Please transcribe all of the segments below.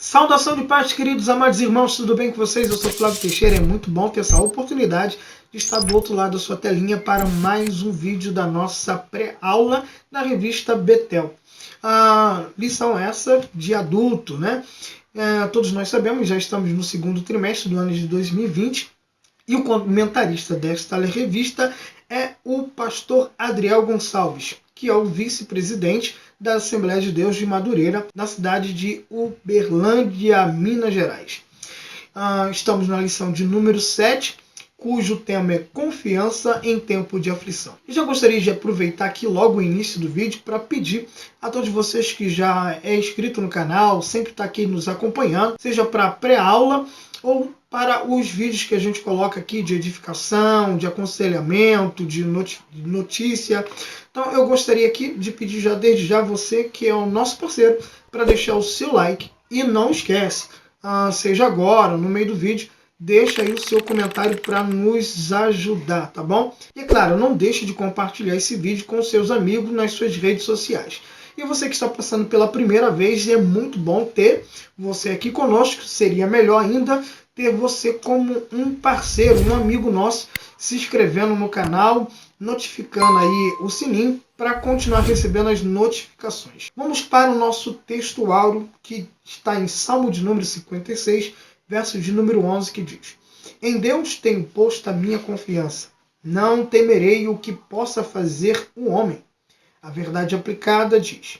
Saudação de paz, queridos amados irmãos, tudo bem com vocês? Eu sou Flávio Teixeira, é muito bom ter essa oportunidade de estar do outro lado da sua telinha para mais um vídeo da nossa pré-aula na revista Betel. A lição essa de adulto, né? Todos nós sabemos, já estamos no segundo trimestre do ano de 2020 e o comentarista desta revista é o pastor Adriel Gonçalves, que é o vice-presidente da Assembleia de Deus de Madureira, na cidade de Uberlândia, Minas Gerais. Estamos na lição de número 7, cujo tema é confiança em tempo de aflição. E já gostaria de aproveitar aqui logo o início do vídeo para pedir a todos vocês que já é inscrito no canal, sempre está aqui nos acompanhando, seja para pré-aula ou para os vídeos que a gente coloca aqui de edificação, de aconselhamento, de notícia. Então eu gostaria aqui de pedir já desde já você que é o nosso parceiro para deixar o seu like e não esquece, seja agora, no meio do vídeo, deixa aí o seu comentário para nos ajudar, tá bom? E claro, não deixe de compartilhar esse vídeo com seus amigos nas suas redes sociais. E você que está passando pela primeira vez, é muito bom ter você aqui conosco, seria melhor ainda ter você como um parceiro, um amigo nosso, se inscrevendo no canal, notificando aí o sininho para continuar recebendo as notificações. Vamos para o nosso texto áureo que está em Salmo de número 56, verso de número 11, que diz: Em Deus tenho posto a minha confiança, não temerei o que possa fazer o homem. A verdade aplicada diz: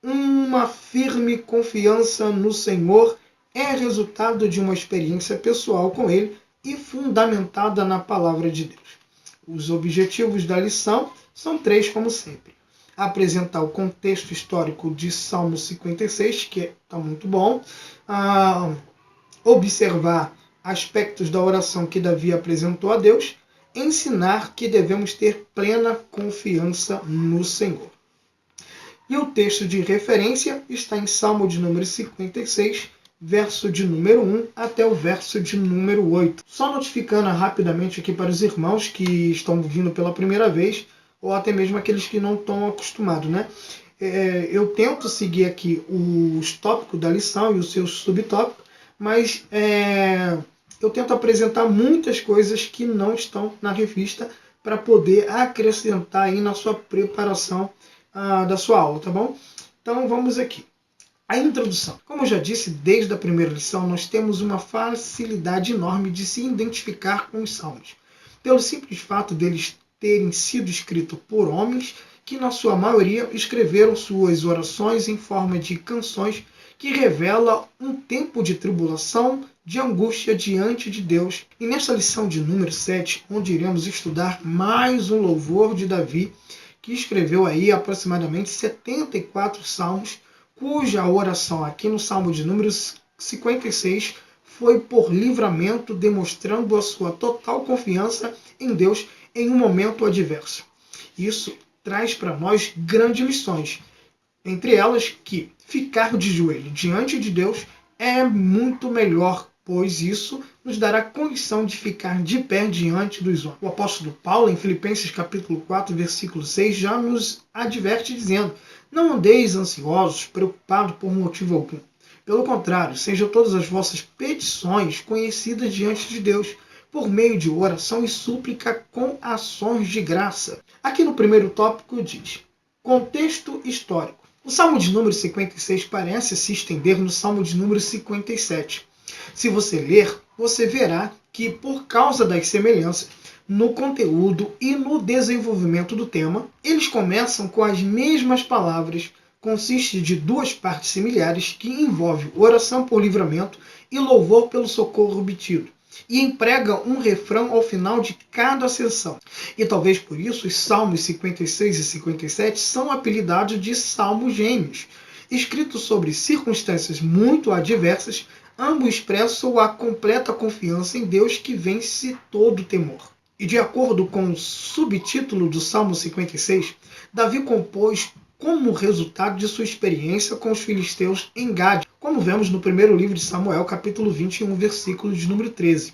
uma firme confiança no Senhor é resultado de uma experiência pessoal com Ele e fundamentada na palavra de Deus. Os objetivos da lição são três, como sempre. Apresentar o contexto histórico de Salmo 56, que está muito bom. Observar aspectos da oração que Davi apresentou a Deus. Ensinar que devemos ter plena confiança no Senhor. E o texto de referência está em Salmo de número 56, verso de número 1 até o verso de número 8. Só notificando rapidamente aqui para os irmãos que estão vindo pela primeira vez, ou até mesmo aqueles que não estão acostumados, né? Eu tento seguir aqui os tópicos da lição e os seus subtópicos, mas eu tento apresentar muitas coisas que não estão na revista para poder acrescentar aí na sua preparação da sua aula, tá bom? Então vamos aqui. A introdução. Como eu já disse, desde a primeira lição, nós temos uma facilidade enorme de se identificar com os salmos, pelo simples fato deles terem sido escritos por homens que, na sua maioria, escreveram suas orações em forma de canções que revelam um tempo de tribulação, de angústia diante de Deus. E nesta lição de número 7, onde iremos estudar mais um louvor de Davi, que escreveu aí aproximadamente 74 salmos, cuja oração aqui no Salmo de número 56 foi por livramento, demonstrando a sua total confiança em Deus em um momento adverso. Isso traz para nós grandes lições, entre elas que ficar de joelho diante de Deus é muito melhor, pois isso nos dará condição de ficar de pé diante dos homens. O apóstolo Paulo, em Filipenses capítulo 4, versículo 6, já nos adverte dizendo: não andeis ansiosos, preocupados por motivo algum. Pelo contrário, sejam todas as vossas petições conhecidas diante de Deus, por meio de oração e súplica com ações de graça. Aqui no primeiro tópico diz: contexto histórico. O Salmo de número 56 parece se estender no Salmo de número 57. Se você ler, você verá que, por causa das semelhanças no conteúdo e no desenvolvimento do tema, eles começam com as mesmas palavras, consiste de duas partes similares que envolvem oração por livramento e louvor pelo socorro obtido, e emprega um refrão ao final de cada sessão. E talvez por isso os Salmos 56 e 57 são apelidados de Salmos Gêmeos. Escritos sobre circunstâncias muito adversas, ambos expressam a completa confiança em Deus que vence todo temor. E de acordo com o subtítulo do Salmo 56, Davi compôs como resultado de sua experiência com os filisteus em Gade, como vemos no primeiro livro de Samuel, capítulo 21, versículo de número 13.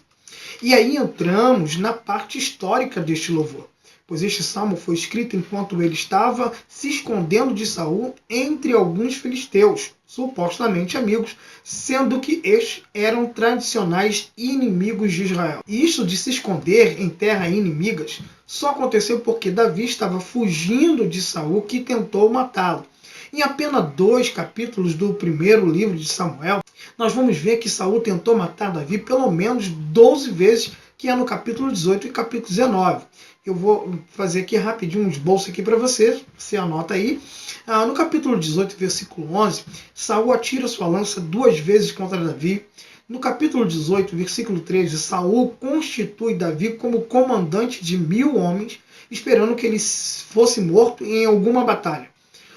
E aí entramos na parte histórica deste louvor. pois este salmo foi escrito enquanto ele estava se escondendo de Saul entre alguns filisteus, supostamente amigos, sendo que estes eram tradicionais inimigos de Israel. E isso de se esconder em terras inimigas só aconteceu porque Davi estava fugindo de Saul, que tentou matá-lo. Em apenas 2 capítulos do primeiro livro de Samuel, nós vamos ver que Saul tentou matar Davi pelo menos 12 vezes, que é no capítulo 18 e capítulo 19. Eu vou fazer aqui rapidinho um esboço aqui para você anota aí. No capítulo 18, versículo 11, Saul atira sua lança 2 vezes contra Davi. No capítulo 18, versículo 13, Saul constitui Davi como comandante de 1000 homens, esperando que ele fosse morto em alguma batalha.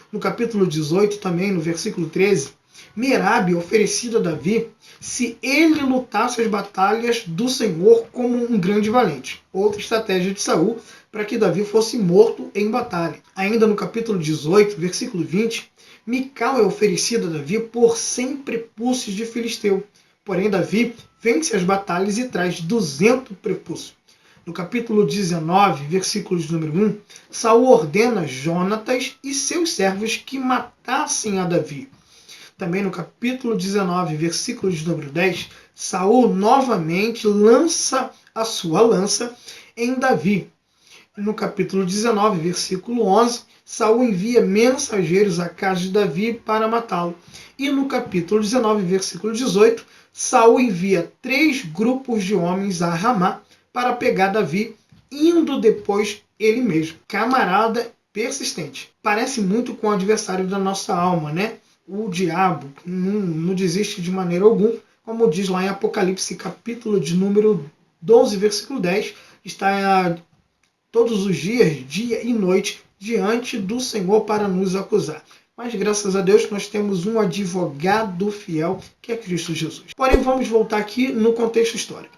No capítulo 18, também no versículo 13, Merabe oferecido a Davi se ele lutasse as batalhas do Senhor como um grande valente. Outra estratégia de Saul para que Davi fosse morto em batalha. Ainda no capítulo 18, versículo 20, Mical é oferecida a Davi por 100 prepúcios de Filisteu. Porém, Davi vence as batalhas e traz 200 prepúcios. No capítulo 19, versículos de número 1, Saul ordena Jonatas e seus servos que matassem a Davi. Também no capítulo 19, versículo de número 10, Saul novamente lança a sua lança em Davi. No capítulo 19, versículo 11, Saul envia mensageiros à casa de Davi para matá-lo. E no capítulo 19, versículo 18, Saul envia 3 grupos de homens a Ramá para pegar Davi, indo depois ele mesmo. Camarada persistente. Parece muito com o adversário da nossa alma, né? O diabo não desiste de maneira alguma, como diz lá em Apocalipse, capítulo de número 12, versículo 10, está todos os dias, dia e noite, diante do Senhor para nos acusar. Mas graças a Deus nós temos um advogado fiel, que é Cristo Jesus. Porém, vamos voltar aqui no contexto histórico.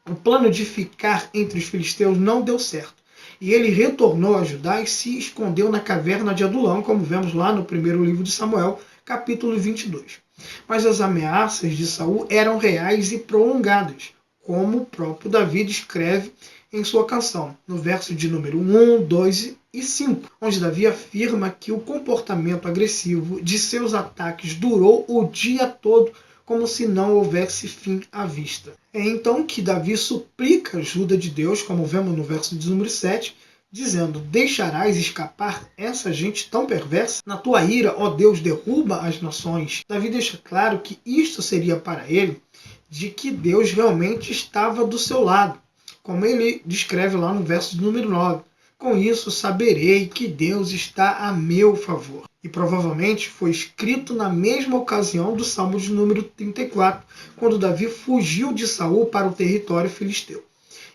O plano de ficar entre os filisteus não deu certo. E ele retornou a Judá e se escondeu na caverna de Adulão, como vemos lá no primeiro livro de Samuel, capítulo 22. Mas as ameaças de Saul eram reais e prolongadas, como o próprio Davi descreve em sua canção, no verso de número 1, 2 e 5, onde Davi afirma que o comportamento agressivo de seus ataques durou o dia todo, como se não houvesse fim à vista. É então que Davi suplica a ajuda de Deus, como vemos no verso de número 7, dizendo: deixarás escapar essa gente tão perversa? Na tua ira, ó Deus, derruba as nações. Davi deixa claro que isto seria para ele de que Deus realmente estava do seu lado, como ele descreve lá no verso de número 9. Com isso saberei que Deus está a meu favor. E provavelmente foi escrito na mesma ocasião do Salmo de número 34, quando Davi fugiu de Saul para o território filisteu.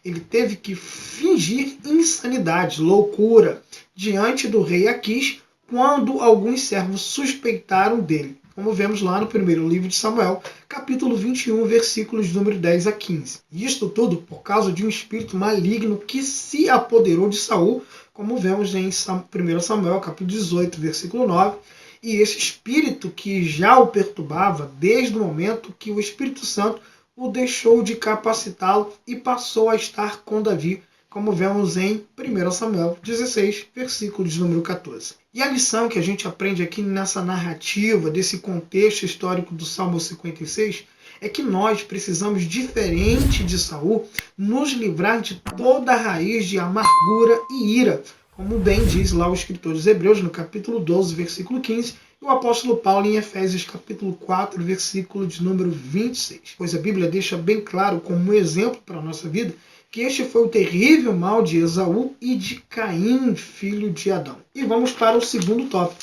Ele teve que fingir insanidade, loucura, diante do rei Aquis, quando alguns servos suspeitaram dele, como vemos lá no primeiro livro de Samuel, capítulo 21, versículos de número 10 a 15. Isto tudo por causa de um espírito maligno que se apoderou de Saul, como vemos em 1 Samuel, capítulo 18, versículo 9, e esse espírito que já o perturbava desde o momento que o Espírito Santo o deixou de capacitá-lo e passou a estar com Davi, como vemos em 1 Samuel 16, versículo de número 14. E a lição que a gente aprende aqui nessa narrativa, desse contexto histórico do Salmo 56, é que nós precisamos, diferente de Saul, nos livrar de toda a raiz de amargura e ira, como bem diz lá o escritor dos Hebreus, no capítulo 12, versículo 15, e o apóstolo Paulo em Efésios, capítulo 4, versículo de número 26. Pois a Bíblia deixa bem claro, como um exemplo para a nossa vida, que este foi o terrível mal de Esaú e de Caim, filho de Adão. E vamos para o segundo tópico,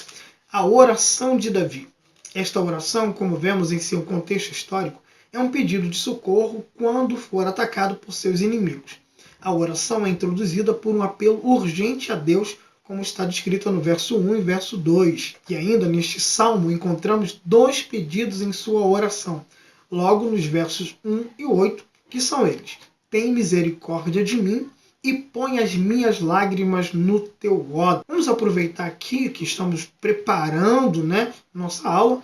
a oração de Davi. Esta oração, como vemos em seu contexto histórico, é um pedido de socorro quando for atacado por seus inimigos. A oração é introduzida por um apelo urgente a Deus, como está descrito no verso 1 e verso 2. E ainda neste salmo encontramos 2 pedidos em sua oração, logo nos versos 1 e 8, que são eles: tem misericórdia de mim e põe as minhas lágrimas no teu odre. Vamos aproveitar aqui que estamos preparando, nossa aula.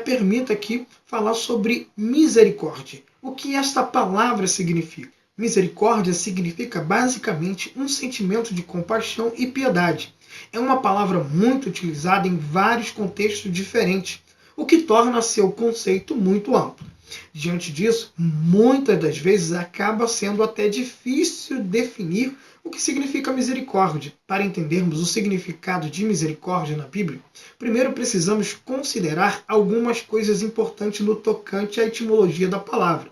Permita aqui falar sobre misericórdia. O que esta palavra significa? Misericórdia significa basicamente um sentimento de compaixão e piedade. É uma palavra muito utilizada em vários contextos diferentes, o que torna seu conceito muito amplo. Diante disso, muitas das vezes acaba sendo até difícil definir o que significa misericórdia. Para entendermos o significado de misericórdia na Bíblia, primeiro precisamos considerar algumas coisas importantes no tocante à etimologia da palavra.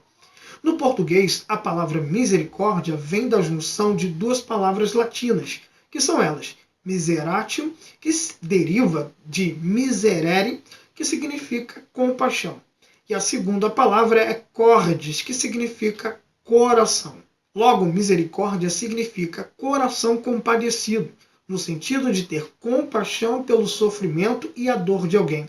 No português, a palavra misericórdia vem da junção de duas palavras latinas, que são elas, miseratio, que deriva de miserere, que significa compaixão. E a segunda palavra é cordis, que significa coração. Logo, misericórdia significa coração compadecido, no sentido de ter compaixão pelo sofrimento e a dor de alguém.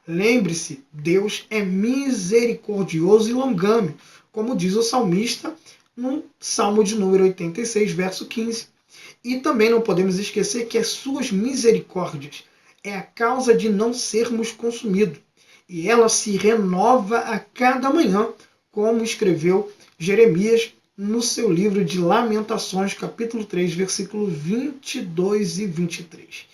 Lembre-se, Deus é misericordioso e longânimo, como diz o salmista no Salmo de número 86, verso 15. E também não podemos esquecer que as suas misericórdias é a causa de não sermos consumidos. E ela se renova a cada manhã, como escreveu Jeremias no seu livro de Lamentações, capítulo 3, versículos 22 e 23.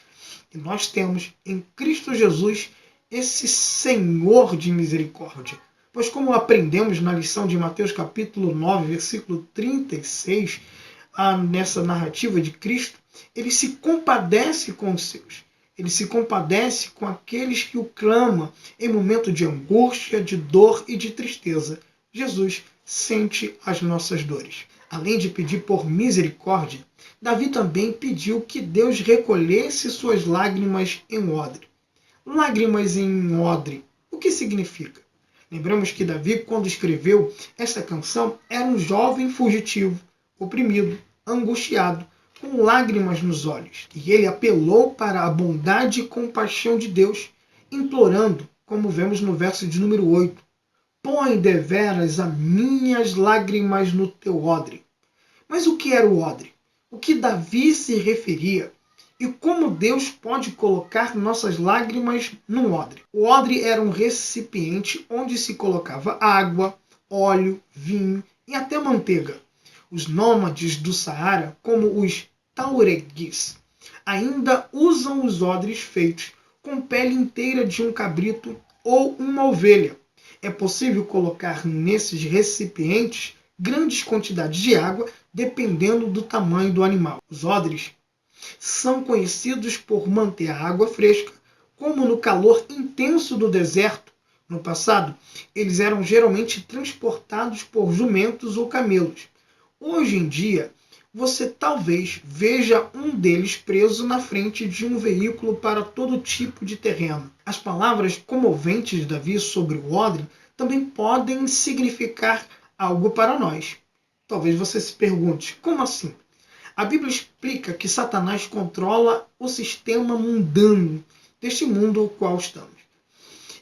E nós temos em Cristo Jesus esse Senhor de misericórdia. Pois como aprendemos na lição de Mateus capítulo 9, versículo 36, nessa narrativa de Cristo, ele se compadece com os seus. Ele se compadece com aqueles que o clamam em momento de angústia, de dor e de tristeza. Jesus sente as nossas dores. Além de pedir por misericórdia, Davi também pediu que Deus recolhesse suas lágrimas em odre. Lágrimas em odre, o que significa? Lembramos que Davi, quando escreveu essa canção, era um jovem fugitivo, oprimido, angustiado, com lágrimas nos olhos. E ele apelou para a bondade e compaixão de Deus, implorando, como vemos no verso de número 8, põe deveras as minhas lágrimas no teu odre. Mas o que era o odre? O que Davi se referia? E como Deus pode colocar nossas lágrimas num odre? O odre era um recipiente onde se colocava água, óleo, vinho e até manteiga. Os nômades do Saara, como os taureguis, ainda usam os odres feitos com pele inteira de um cabrito ou uma ovelha. É possível colocar nesses recipientes grandes quantidades de água, dependendo do tamanho do animal. Os odres são conhecidos por manter a água fresca, como no calor intenso do deserto. No passado, eles eram geralmente transportados por jumentos ou camelos. Hoje em dia, você talvez veja um deles preso na frente de um veículo para todo tipo de terreno. As palavras comoventes de Davi sobre o odre também podem significar algo para nós. Talvez você se pergunte, como assim? A Bíblia explica que Satanás controla o sistema mundano deste mundo ao qual estamos.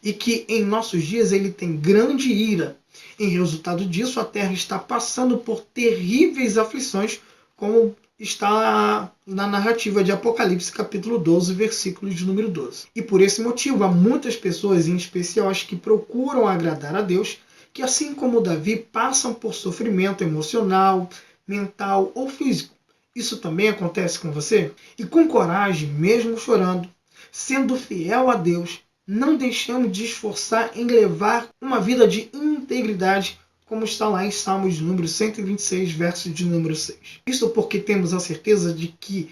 E que em nossos dias ele tem grande ira. Em resultado disso, a terra está passando por terríveis aflições, como está na narrativa de Apocalipse, capítulo 12, versículo de número 12. E por esse motivo, há muitas pessoas, em especial as que procuram agradar a Deus, que assim como Davi, passam por sofrimento emocional, mental ou físico. Isso também acontece com você? E com coragem, mesmo chorando, sendo fiel a Deus, não deixamos de esforçar em levar uma vida de integridade, como está lá em Salmos de número 126, verso de número 6. Isso porque temos a certeza de que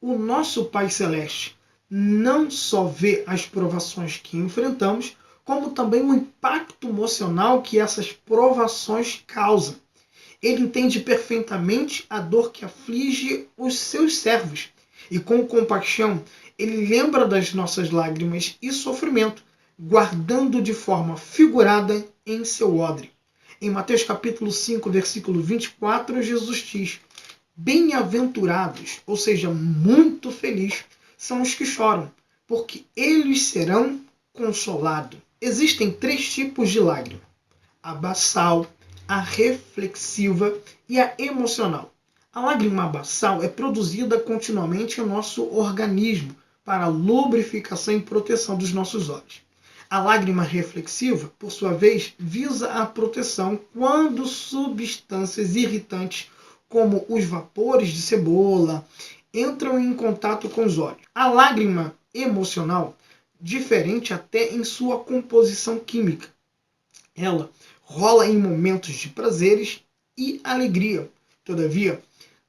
o nosso Pai Celeste não só vê as provações que enfrentamos, como também o impacto emocional que essas provações causam. Ele entende perfeitamente a dor que aflige os seus servos. E com compaixão, ele lembra das nossas lágrimas e sofrimento, guardando de forma figurada em seu odre. Em Mateus capítulo 5, versículo 24, Jesus diz: bem-aventurados, ou seja, muito felizes, são os que choram, porque eles serão consolados. Existem 3 tipos de lágrima: a basal, a reflexiva e a emocional. A lágrima basal é produzida continuamente em nosso organismo para a lubrificação e proteção dos nossos olhos. A lágrima reflexiva, por sua vez, visa a proteção quando substâncias irritantes, como os vapores de cebola, entram em contato com os olhos. A lágrima emocional, diferente até em sua composição química, ela rola em momentos de prazeres e alegria. Todavia,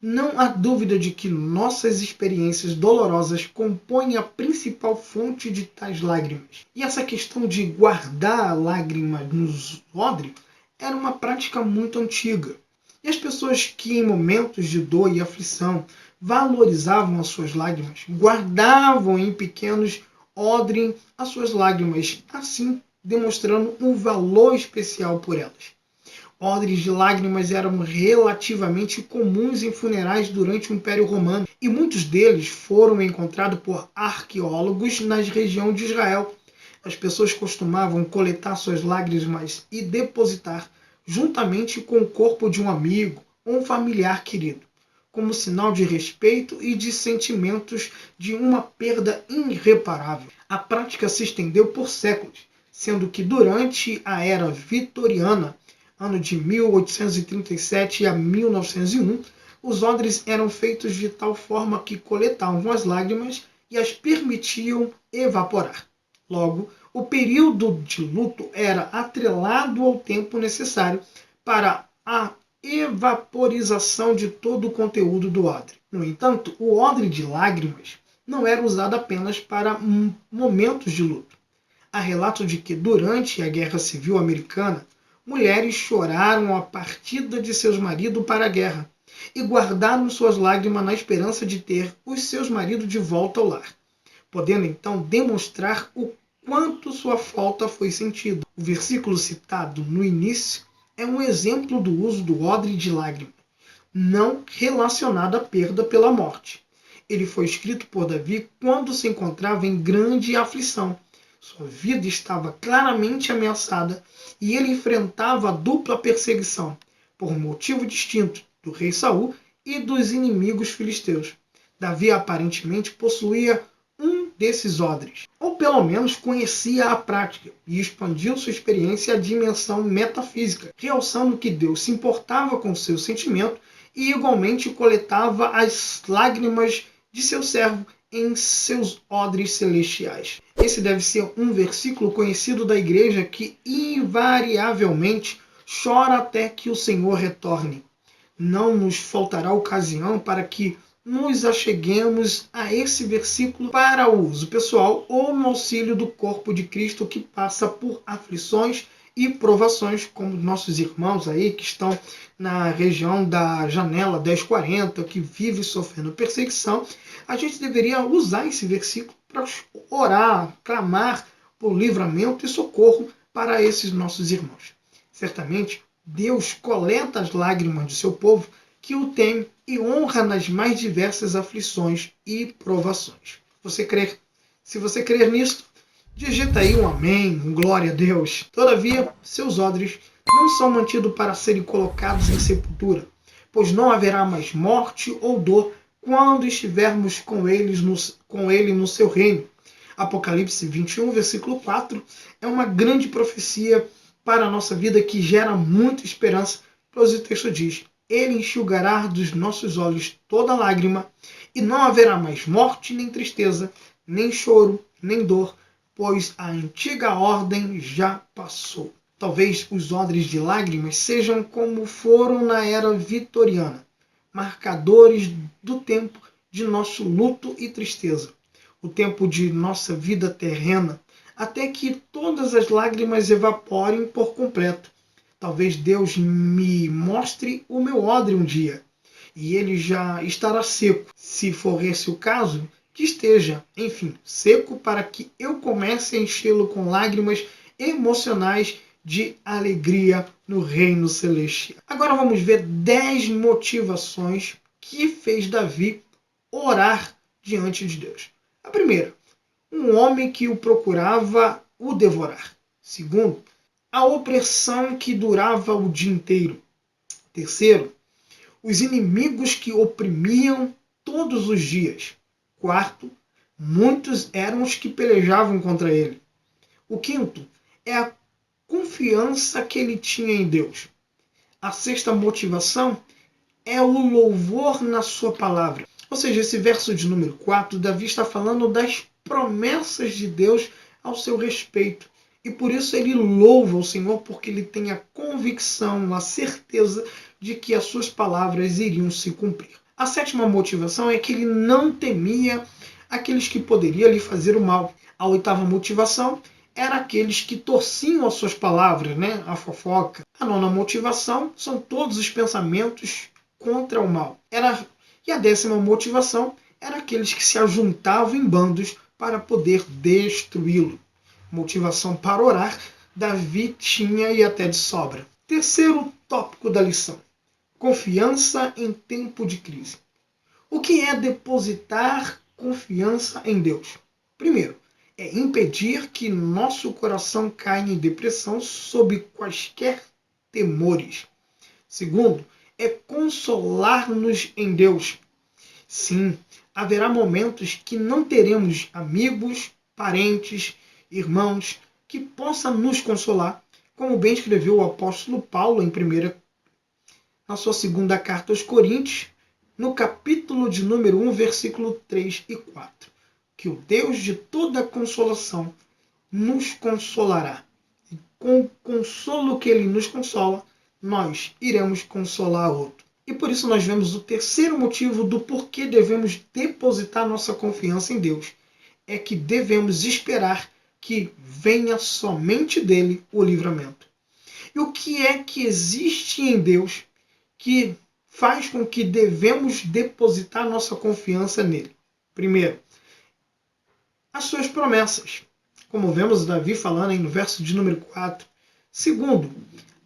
não há dúvida de que nossas experiências dolorosas compõem a principal fonte de tais lágrimas. E essa questão de guardar a lágrima nos odres era uma prática muito antiga. E as pessoas que em momentos de dor e aflição valorizavam as suas lágrimas, guardavam em pequenos odres as suas lágrimas, assim demonstrando um valor especial por elas. Odres de lágrimas eram relativamente comuns em funerais durante o Império Romano e muitos deles foram encontrados por arqueólogos nas regiões de Israel. As pessoas costumavam coletar suas lágrimas e depositar juntamente com o corpo de um amigo ou um familiar querido, como sinal de respeito e de sentimentos de uma perda irreparável. A prática se estendeu por séculos, sendo que durante a Era Vitoriana, ano de 1837 a 1901, os odres eram feitos de tal forma que coletavam as lágrimas e as permitiam evaporar. Logo, o período de luto era atrelado ao tempo necessário para a evaporização de todo o conteúdo do odre. No entanto, o odre de lágrimas não era usado apenas para momentos de luto. Há relatos de que durante a Guerra Civil Americana, mulheres choraram a partida de seus maridos para a guerra e guardaram suas lágrimas na esperança de ter os seus maridos de volta ao lar, podendo então demonstrar o quanto sua falta foi sentida. O versículo citado no início é um exemplo do uso do odre de lágrimas, não relacionado à perda pela morte. Ele foi escrito por Davi quando se encontrava em grande aflição. Sua vida estava claramente ameaçada e ele enfrentava a dupla perseguição, por um motivo distinto, do rei Saul e dos inimigos filisteus. Davi aparentemente possuía um desses odres, ou pelo menos conhecia a prática e expandiu sua experiência à dimensão metafísica, realçando que Deus se importava com seu sentimento e igualmente coletava as lágrimas de seu servo em seus odres celestiais. Esse deve ser um versículo conhecido da igreja que invariavelmente chora até que o Senhor retorne. Não nos faltará ocasião para que nos acheguemos a esse versículo para uso pessoal ou no auxílio do corpo de Cristo que passa por aflições e provações, como nossos irmãos aí que estão na região da janela 1040, que vivem sofrendo perseguição. A gente deveria usar esse versículo para orar, clamar por livramento e socorro para esses nossos irmãos. Certamente, Deus coleta as lágrimas do seu povo que o teme e honra nas mais diversas aflições e provações. Você crer? Se você crer nisso, digita aí um amém, um glória a Deus. Todavia, seus odres não são mantidos para serem colocados em sepultura, pois não haverá mais morte ou dor quando estivermos com ele no seu reino. Apocalipse 21, versículo 4, é uma grande profecia para a nossa vida que gera muita esperança, pois o texto diz: Ele enxugará dos nossos olhos toda lágrima, e não haverá mais morte, nem tristeza, nem choro, nem dor, pois a antiga ordem já passou. Talvez os odres de lágrimas sejam como foram na era vitoriana, marcadores do tempo de nosso luto e tristeza, o tempo de nossa vida terrena, até que todas as lágrimas evaporem por completo. Talvez Deus me mostre o meu odre um dia, e ele já estará seco. Se for esse o caso, que esteja, enfim, seco para que eu comece a enchê-lo com lágrimas emocionais de alegria no reino celestial. Agora vamos ver 10 motivações que fez Davi orar diante de Deus. A primeira, um homem que o procurava o devorar. Segundo, a opressão que durava o dia inteiro. Terceiro, os inimigos que oprimiam todos os dias. Quarto, muitos eram os que pelejavam contra ele. O quinto é a confiança que ele tinha em Deus. A sexta motivação é o louvor na sua palavra. Ou seja, esse verso de número 4, Davi está falando das promessas de Deus ao seu respeito. E por isso ele louva o Senhor, porque ele tem a convicção, a certeza de que as suas palavras iriam se cumprir. A sétima motivação é que ele não temia aqueles que poderiam lhe fazer o mal. A oitava motivação era aqueles que torciam as suas palavras, a fofoca. A nona motivação são todos os pensamentos contra o mal. E a décima motivação era aqueles que se ajuntavam em bandos para poder destruí-lo. Motivação para orar, Davi tinha e até de sobra. Terceiro tópico da lição: confiança em tempo de crise. O que é depositar confiança em Deus? Primeiro, é impedir que nosso coração caia em depressão sob quaisquer temores. Segundo, é consolar-nos em Deus. Sim, haverá momentos que não teremos amigos, parentes, irmãos que possam nos consolar, como bem escreveu o apóstolo Paulo na sua segunda carta aos Coríntios, no capítulo de número 1, versículo 3 e 4. Que o Deus de toda consolação nos consolará. E com o consolo que ele nos consola, nós iremos consolar outro. E por isso nós vemos o terceiro motivo do porquê devemos depositar nossa confiança em Deus. É que devemos esperar que venha somente dele o livramento. E o que é que existe em Deus que faz com que devemos depositar nossa confiança nele? Primeiro, as suas promessas, como vemos Davi falando aí no verso de número 4. Segundo,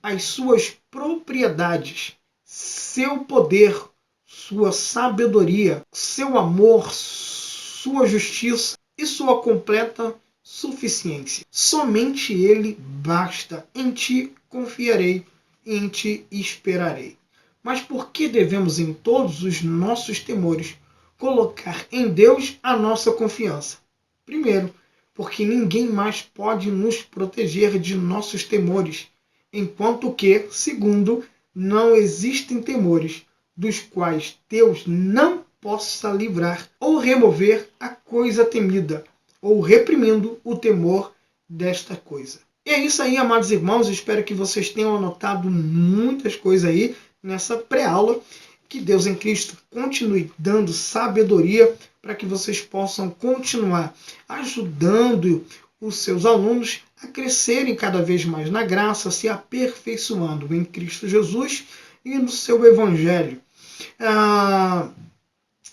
as suas propriedades, seu poder, sua sabedoria, seu amor, sua justiça e sua completa suficiência. Somente ele basta. Em ti confiarei, em ti esperarei. Mas por que devemos em todos os nossos temores colocar em Deus a nossa confiança? Primeiro, porque ninguém mais pode nos proteger de nossos temores, enquanto que, segundo, não existem temores dos quais Deus não possa livrar ou remover a coisa temida, ou reprimindo o temor desta coisa. E é isso aí, amados irmãos. Espero que vocês tenham anotado muitas coisas aí nessa pré-aula. Que Deus em Cristo continue dando sabedoria para que vocês possam continuar ajudando os seus alunos a crescerem cada vez mais na graça, se aperfeiçoando em Cristo Jesus e no seu Evangelho.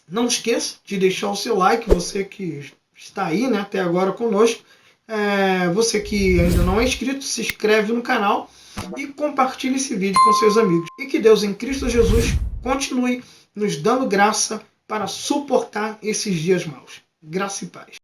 Não esqueça de deixar o seu like, você que está aí até agora conosco. Você que ainda não é inscrito, se inscreve no canal e compartilhe esse vídeo com seus amigos. E que Deus em Cristo Jesus continue nos dando graça para suportar esses dias maus. Graça e paz.